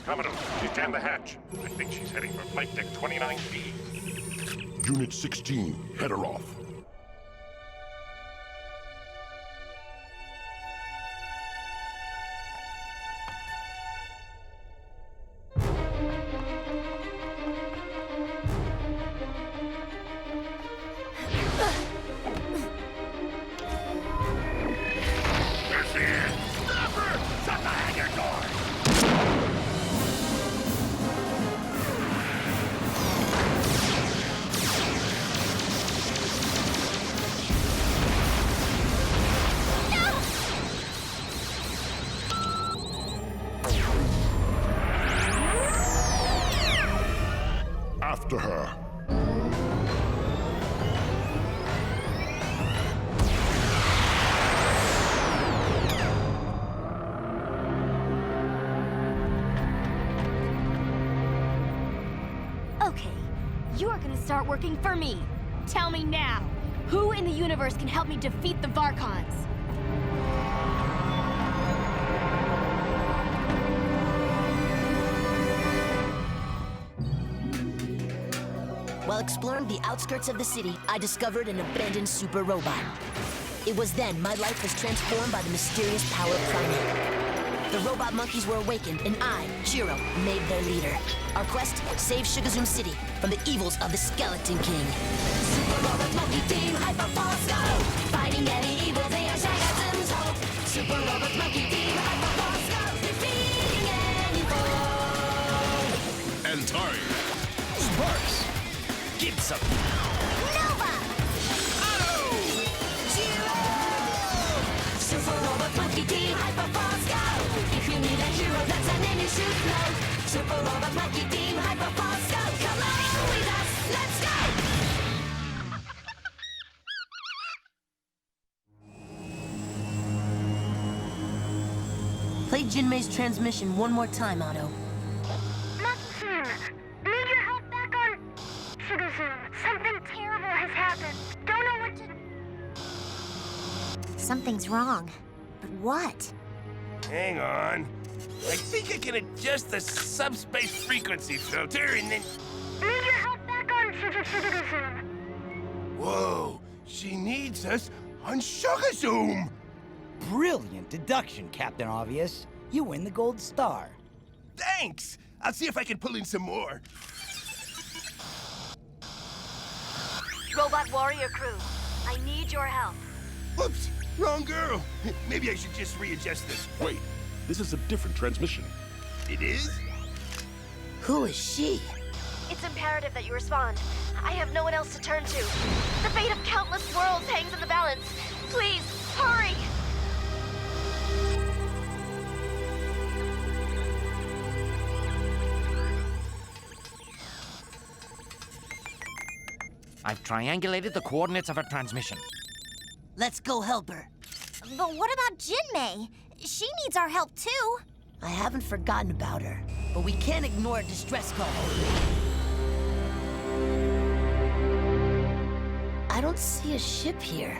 Commodore, she's jammed the hatch. I think she's heading for flight deck 29B. Unit 16, head her off. After her. Okay, you're gonna start working for me. Tell me now, who in the universe can help me defeat the Varkons? While exploring the outskirts of the city, I discovered an abandoned super robot. It was then my life was transformed by the mysterious power of Primeape. The robot monkeys were awakened, and I, Jiro, made their leader. Our quest, save Sugazoom City from the evils of the Skeleton King. Super Robot Monkey Team, Hyperforce, go! Fighting any evil, they are Sugazoom's hope. Super Robot Monkey Team, Hyperforce, go! Defeating any foe! Antari. Sparks! Give some. Nova! Otto! Jiro! Super Robot Monkey Team, Hyperforce, go! If you need a hero, that's a name you should know. Super Robot Monkey Team, Hyperforce, go! Come on with us, let's go! Play Jinmei's transmission one more time, Otto. Monkey-san, need your help back on Sugazoom. Something terrible has happened. Don't know what to... Something's wrong. But what? Hang on. I think I can adjust the subspace frequency filter and then... Need your help back on Sugazoom. Whoa! She needs us on Sugazoom! Brilliant deduction, Captain Obvious. You win the gold star. Thanks! I'll see if I can pull in some more. Robot Warrior Crew, I need your help. Whoops! Wrong girl! Maybe I should just readjust this. Wait, this is a different transmission. It is? Who is she? It's imperative that you respond. I have no one else to turn to. The fate of countless worlds hangs in the balance. Please, hurry! I've triangulated the coordinates of her transmission. Let's go help her. But what about Jinmei? She needs our help too. I haven't forgotten about her, but we can't ignore a distress call. I don't see a ship here.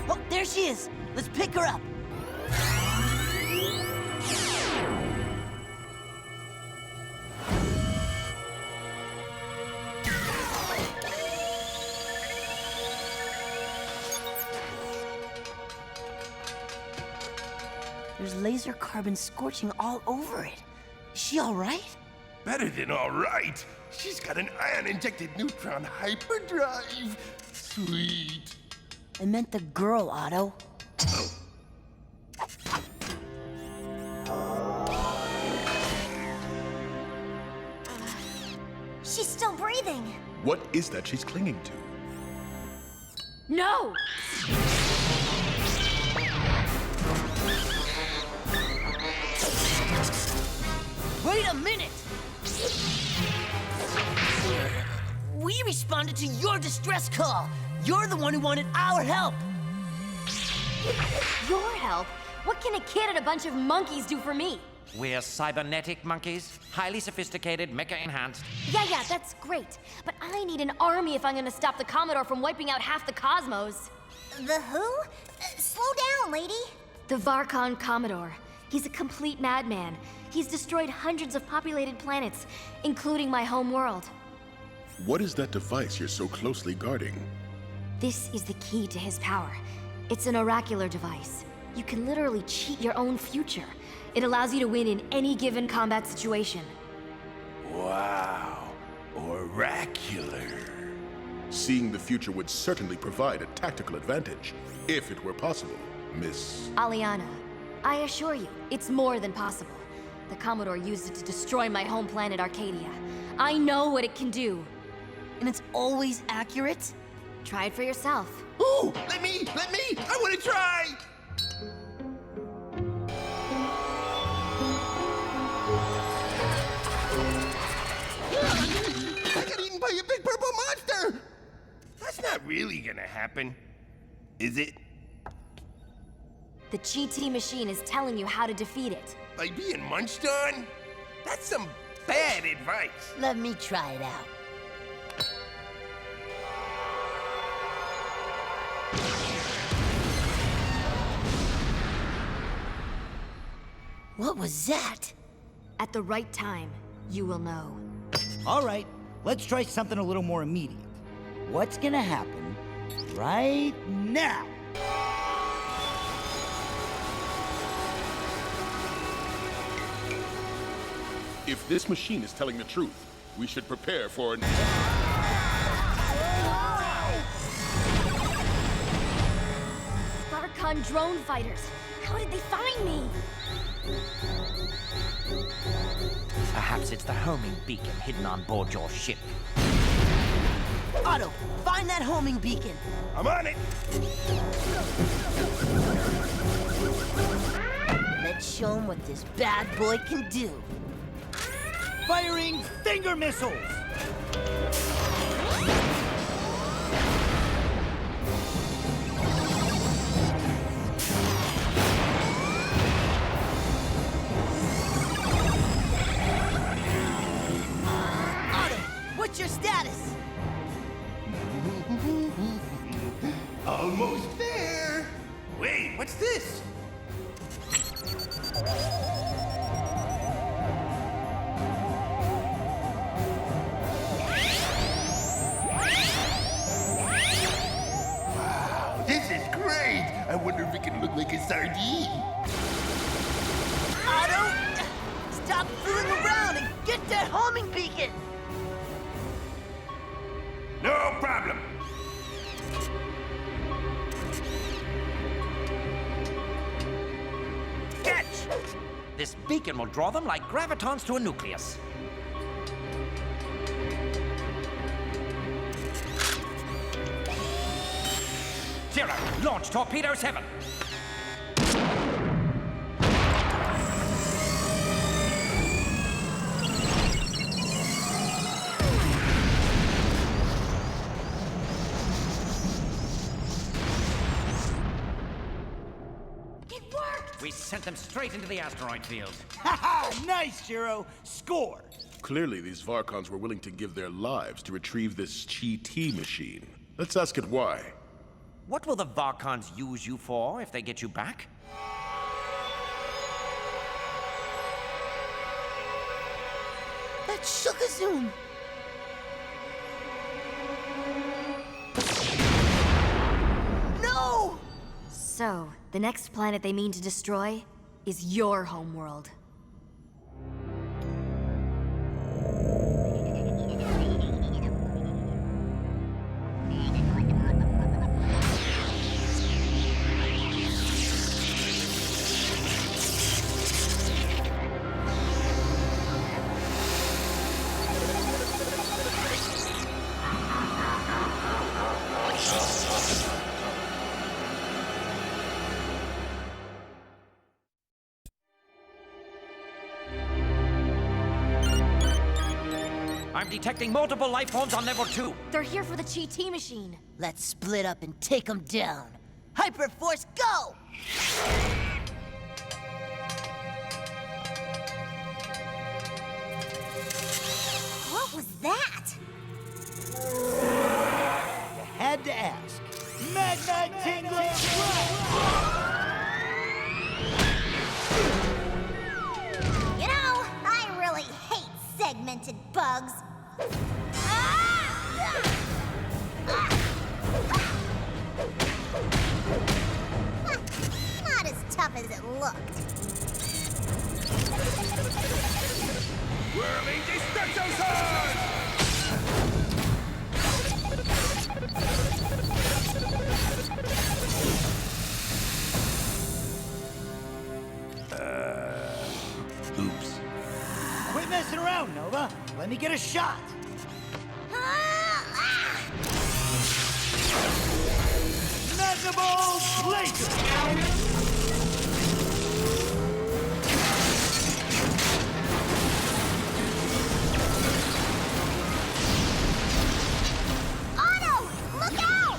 Oh, there she is! Let's pick her up! There's laser carbon scorching all over it. Is she all right? Better than all right. She's got an ion-injected neutron hyperdrive. Sweet. I meant the girl, Otto. She's still breathing. What is that she's clinging to? No! Wait a minute! We responded to your distress call. You're the one who wanted our help. Your help? What can a kid and a bunch of monkeys do for me? We're cybernetic monkeys, highly sophisticated, mecha-enhanced. Yeah, that's great. But I need an army if I'm gonna stop the Commodore from wiping out half the cosmos. The who? Slow down, lady. The Varkon Commodore. He's a complete madman. He's destroyed hundreds of populated planets, including my home world. What is that device you're so closely guarding? This is the key to his power. It's an oracular device. You can literally cheat your own future. It allows you to win in any given combat situation. Wow. Oracular. Seeing the future would certainly provide a tactical advantage, if it were possible, Miss... Aliana, I assure you, it's more than possible. The Commodore used it to destroy my home planet Arcadia. I know what it can do. And it's always accurate? Try it for yourself. Ooh, let me! I want to try! I got eaten by a big purple monster! That's not really gonna happen, is it? The GT machine is telling you how to defeat it. By being munched on? That's some bad advice. Let me try it out. What was that? At the right time, you will know. All right, let's try something a little more immediate. What's gonna happen right now? If this machine is telling the truth, we should prepare for an... Varkon drone fighters! How did they find me? Perhaps it's the homing beacon hidden on board your ship. Otto, find that homing beacon. I'm on it! Let's show him what this bad boy can do. Firing finger missiles! Otto, what's your status? Almost there! Wait, what's this? Wow, this is great! I wonder if it can look like a sardine. Otto, stop fooling around and get that homing beacon. No problem. Catch! This beacon will draw them like gravitons to a nucleus. Zero, launch Torpedo 7. It worked! We sent them straight into the asteroid field. Haha, nice, Jiro. Score. Clearly, these Varkons were willing to give their lives to retrieve this GT machine. Let's ask it why. What will the Varkons use you for if they get you back? That's Shookazoom. No! So, the next planet they mean to destroy is your homeworld. I'm detecting multiple life forms on level 2. They're here for the GT machine. Let's split up and take them down. Hyperforce, go! What was that? You had to ask. Magma Tingler Rush! You know, I really hate segmented bugs. Not as tough as it looked. Whirling Destructo Sword! Oops. Quit messing around, Nova. Let me get a shot. Magnible Laser! Otto, look out!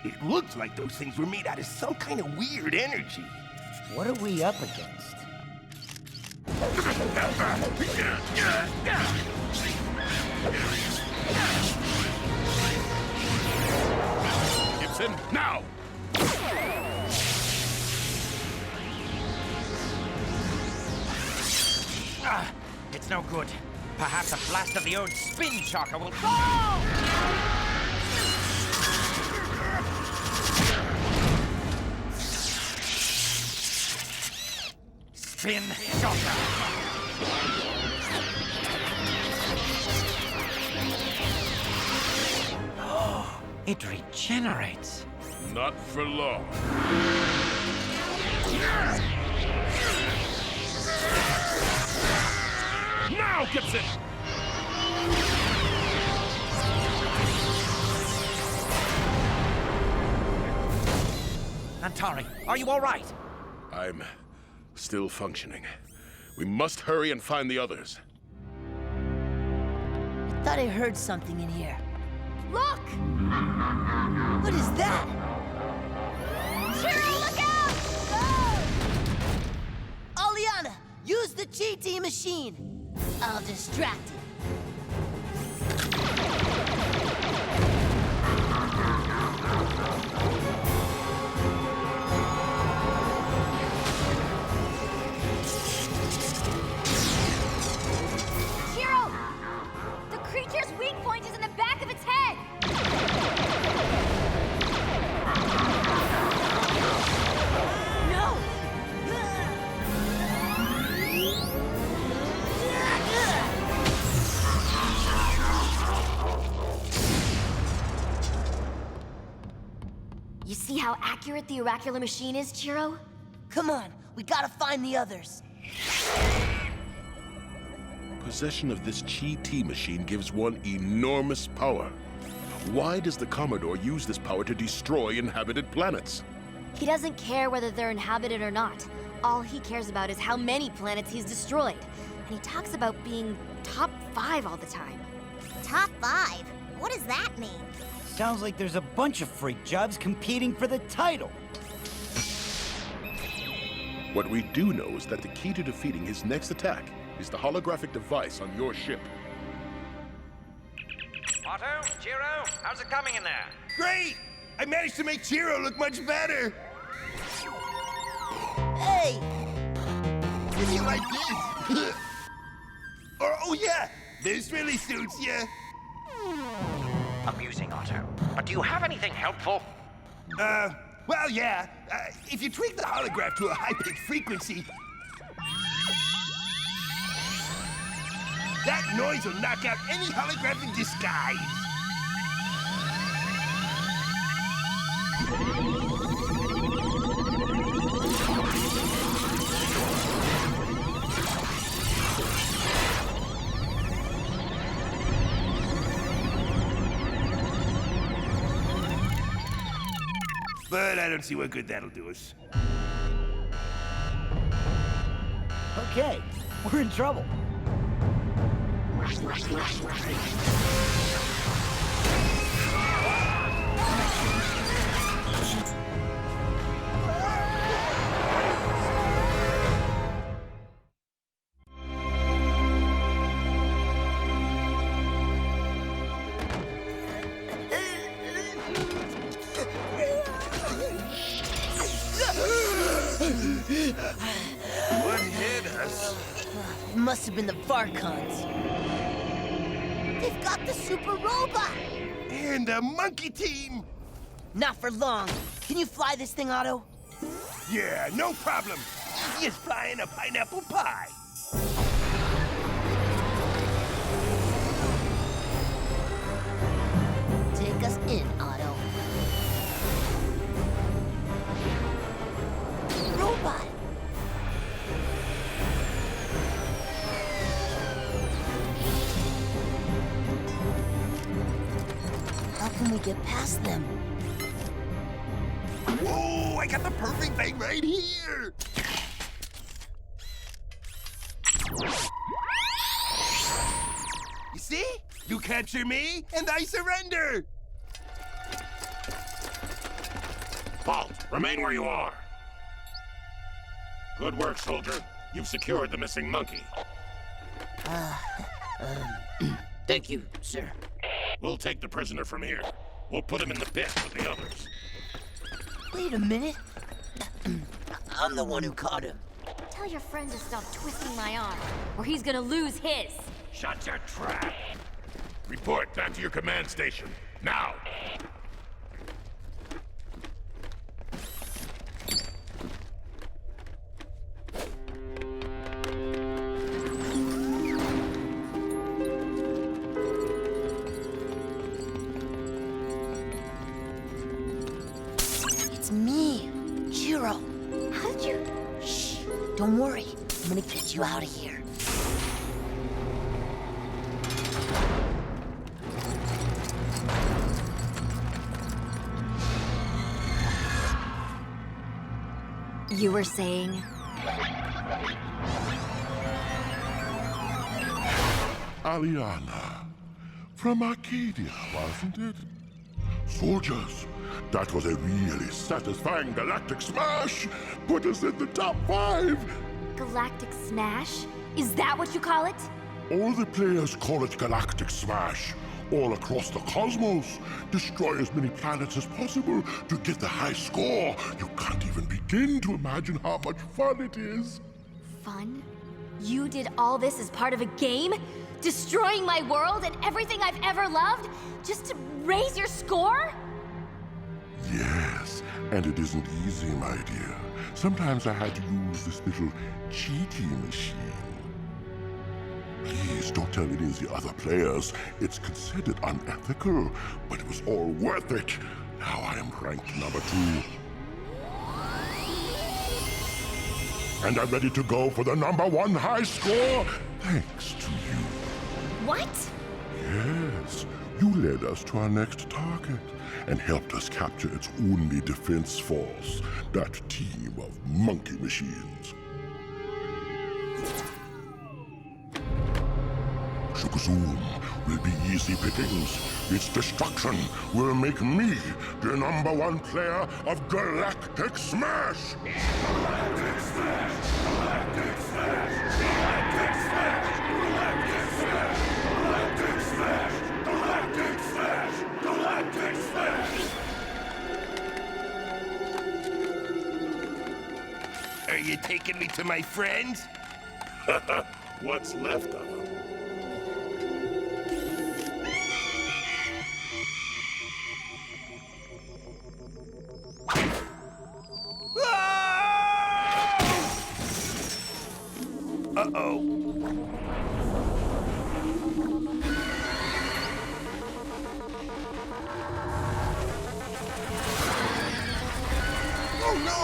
It looks like those things were made out of some kind of weird energy. What are we up against? Gibson, now! It's no good. Perhaps a blast of the old spin shocker will... Spin shocker! Oh, it regenerates. Not for long. Now, Gibson! Antari, are you all right? I'm still functioning. We must hurry and find the others. I thought I heard something in here. Look! What is that? Cheryl, look out! Aliana, use the GT machine. I'll distract it. Shiro! The creature's weak point is in the back of its head! No! You see how accurate the oracular machine is, Chiro? Come on, we gotta find the others. Possession of this Chi-T machine gives one enormous power. Why does the Commodore use this power to destroy inhabited planets? He doesn't care whether they're inhabited or not. All he cares about is how many planets he's destroyed. And he talks about being top 5 all the time. Top 5? What does that mean? Sounds like there's a bunch of freak jobs competing for the title. What we do know is that the key to defeating his next attack is the holographic device on your ship. Otto, Jiro, how's it coming in there? Great! I managed to make Chiro look much better. Hey! Would you like this? Or, oh yeah, this really suits you. Amusing, Otto. But do you have anything helpful? Well, yeah. If you tweak the holograph to a high-pitched frequency, that noise will knock out any holographic disguise. But I don't see what good that'll do us. Okay, we're in trouble. What hit us? It must have been the Varkons. They've got the super robot! And a monkey team! Not for long. Can you fly this thing, Otto? Yeah, no problem. Easy as flying a pineapple pie. Take us in, Otto. Robot! How can we get past them? Whoa, I got the perfect thing right here! You see? You capture me, and I surrender! Halt! Remain where you are. Good work, soldier. You've secured the missing monkey. Thank you, sir. We'll take the prisoner from here. We'll put him in the pit with the others. Wait a minute. I'm the one who caught him. Tell your friend to stop twisting my arm, or he's gonna lose his. Shut your trap. Report back to your command station. Now. It's me, Jiro. How'd you... Shh, don't worry. I'm gonna get you out of here. You were saying? Aliana, from Arcadia, wasn't it? Soldiers, that was a really satisfying galactic smash! Put us in the top 5! Galactic Smash? Is that what you call it? All the players call it Galactic Smash. All across the cosmos. Destroy as many planets as possible to get the high score. You can't even begin to imagine how much fun it is. Fun? You did all this as part of a game? Destroying my world and everything I've ever loved? Just to raise your score? Yes, and it isn't easy, my dear. Sometimes I had to use this little cheating machine. Please don't tell any of the other players. It's considered unethical, but it was all worth it. Now I am ranked number 2. And I'm ready to go for the number 1 high score, thanks to you. What? Yes, you led us to our next target and helped us capture its only defense force, that team of monkey machines. Zoom will be easy pickings. Its destruction will make me the number 1 player of Galactic Smash! Galactic Smash! Galactic Smash! Galactic Smash! Galactic Smash! Galactic Smash! Galactic Smash! Are you taking me to my friends? What's left of him? Uh-oh. Oh, no!